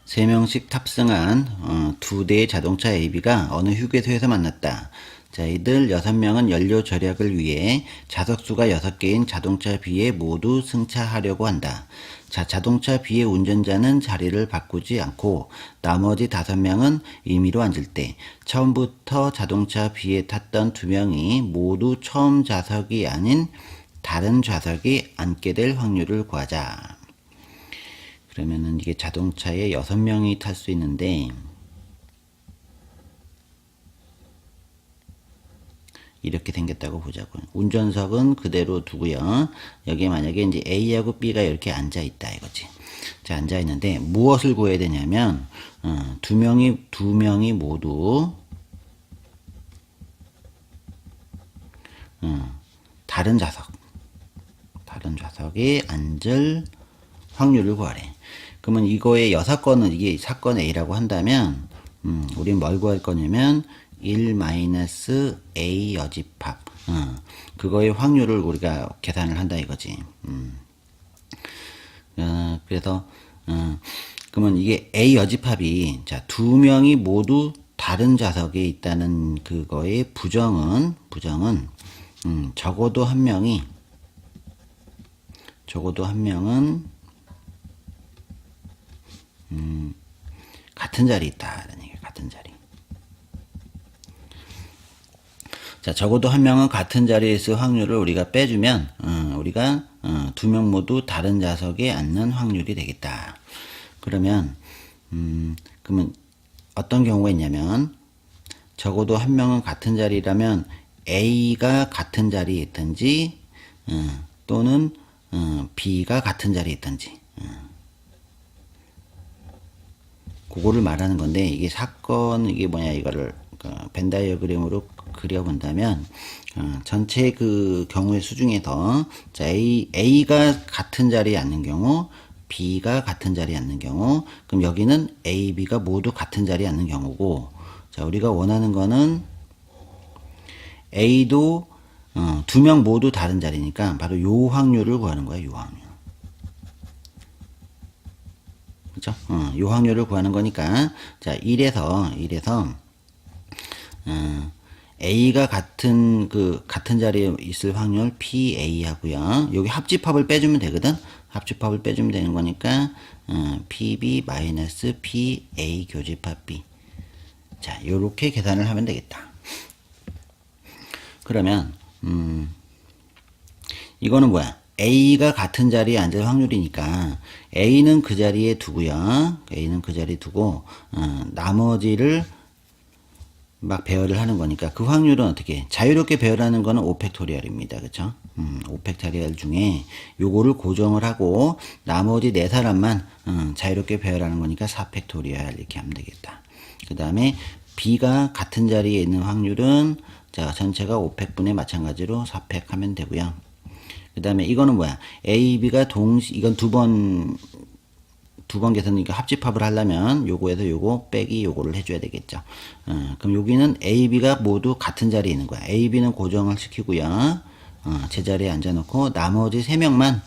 3명씩 탑승한 2대의 자동차 AB가 어느 휴게소에서 만났다. 자, 이들 6명은 연료 절약을 위해 좌석수가 6개인 자동차 B에 모두 승차하려고 한다. 자, 자동차 B의 운전자는 자리를 바꾸지 않고 나머지 5명은 임의로 앉을 때 처음부터 자동차 B에 탔던 2명이 모두 처음 좌석이 아닌 다른 좌석에 앉게 될 확률을 구하자. 그러면은 이게 자동차에 6명이 탈 수 있는데, 이렇게 생겼다고 보자고요. 운전석은 그대로 두고요. 여기에 만약에 이제 A하고 B가 이렇게 앉아 있다 이거지. 자, 앉아 있는데 무엇을 구해야 되냐면 두 명이 모두 다른 좌석에 앉을 확률을 구하래. 그러면 이거의 여사건은 이게 사건 A라고 한다면 우린 뭘 구할 거냐면 1-A 여집합 그거의 확률을 우리가 계산을 한다 이거지. 그래서 그러면 이게 A 여집합이 자, 2명이 모두 다른 좌석에 있다는 그거의 부정은 적어도 한 명은 같은 자리에 있다라는 얘기야. 같은 자리. 자, 적어도 한 명은 같은 자리에 있을 확률을 우리가 빼주면 우리가 2명 모두 다른 좌석에 앉는 확률이 되겠다. 그러면 어떤 경우가 있냐면 적어도 한 명은 같은 자리라면 A가 같은 자리에 있든지 또는 B가 같은 자리에 있든지 그거를 말하는 건데 이게 사건 이게 뭐냐 이거를 벤 다이어그램으로 그려본다면 전체 그 경우의 수 중에서 자, A가 같은 자리에 앉는 경우 B가 같은 자리에 앉는 경우 그럼 여기는 A, B가 모두 같은 자리에 앉는 경우고 자 우리가 원하는 거는 A도 2명 모두 다른 자리니까 바로 요 확률을 구하는 거야. 요 확률. 그죠? 요 확률을 구하는 거니까 자 1에서 A가 같은 자리에 있을 확률 PA 하고요. 여기 합집합을 빼주면 되거든. 합집합을 빼주면 되는 거니까 PB-PA 교집합 B. 자, 요렇게 계산을 하면 되겠다. 그러면 이거는 뭐야? A가 같은 자리에 앉을 확률이니까 A는 그 자리에 두고요. A는 그 자리에 두고 나머지를 막 배열을 하는 거니까 그 확률은 어떻게 자유롭게 배열하는 거는 5팩토리얼입니다. 그쵸? 5팩토리얼 중에 요거를 고정을 하고 나머지 4사람만 자유롭게 배열하는 거니까 4팩토리얼 이렇게 하면 되겠다. 그 다음에 B가 같은 자리에 있는 확률은 자 전체가 5팩분의 마찬가지로 4팩 하면 되고요. 그 다음에 이거는 뭐야? A, B가 이건 두 번 계산이니까 합집합을 하려면 요거에서 요거 빼기 요거를 해줘야 되겠죠. 그럼 여기는 A, B가 모두 같은 자리에 있는 거야. A, B는 고정을 시키고요. 제자리에 앉아놓고 나머지 3명만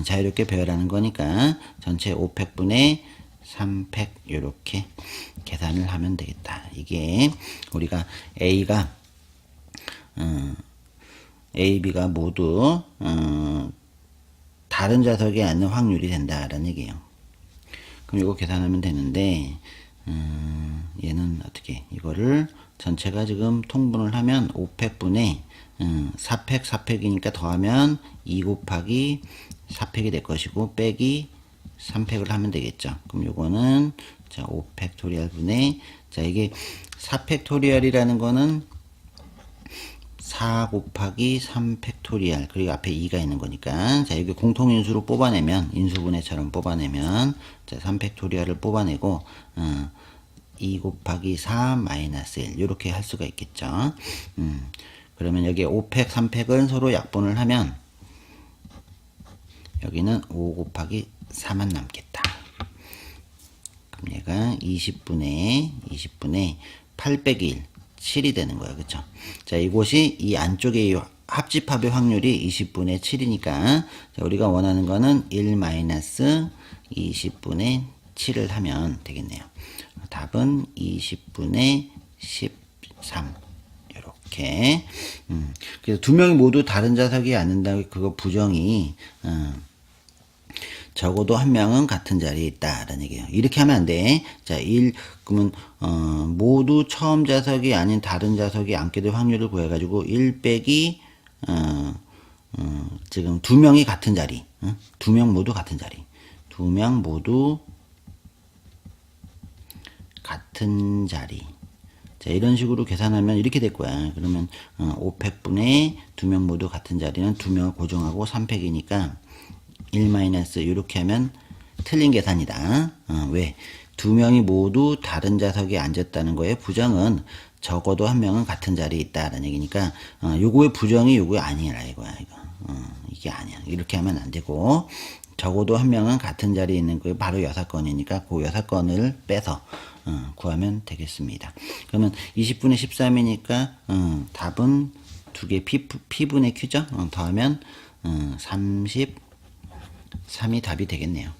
자유롭게 배열하는 거니까 전체 5팩분의 3팩 요렇게 계산을 하면 되겠다. 이게 우리가 A, B가 모두 다른 좌석에 앉는 확률이 된다라는 얘기예요. 그럼 이거 계산하면 되는데 얘는 어떻게 이거를 전체가 지금 통분을 하면 5팩분의 4팩 4팩이니까 더하면 2 곱하기 4팩이 될 것이고 빼기 3팩을 하면 되겠죠. 그럼 요거는 자 5팩토리얼 분의 자 이게 4팩토리얼이라는 거는 4 곱하기 3팩토리얼 그리고 앞에 2가 있는 거니까 자 여기 공통인수로 뽑아내면 인수분해처럼 뽑아내면 자 3팩토리얼을 뽑아내고 2 곱하기 4 마이너스 1 이렇게 할 수가 있겠죠. 그러면 여기 5팩 3팩은 서로 약분을 하면 여기는 5 곱하기 4만 남겠다. 그럼 얘가 20분의 8 빼기 1 7이 되는 거야. 그쵸? 자, 이곳이 이 안쪽에 합집합의 확률이 20분의 7이니까 자, 우리가 원하는 거는 1-20분의 7을 하면 되겠네요. 답은 20분의 13. 이렇게. 그래서 두 명이 모두 다른 좌석이 앉는다. 그거 부정이, 적어도 한 명은 같은 자리에 있다라는 얘기예요. 이렇게 하면 안 돼. 자, 그러면 모두 처음 좌석이 아닌 다른 좌석이 앉게 될 확률을 구해가지고 1 빼기 지금 두 명이 같은 자리, 두 명 모두 같은 자리, 두 명 모두 같은 자리. 자, 이런 식으로 계산하면 이렇게 될 거야. 그러면 5팩분의 두 명 모두 같은 자리는 두 명을 고정하고 3팩이니까 1 마이너스 이렇게 하면 틀린 계산이다. 왜? 두 명이 모두 다른 좌석에 앉았다는 거에 부정은 적어도 한 명은 같은 자리에 있다라는 얘기니까 요거의 부정이 요거 아니라 이거야. 이게 아니야. 이렇게 하면 안 되고 적어도 한 명은 같은 자리에 있는 거 바로 6건이니까 그 6건을 빼서 구하면 되겠습니다. 그러면 20분의 13이니까 답은 두 개 P분의 Q죠. 더하면 33이 답이 되겠네요.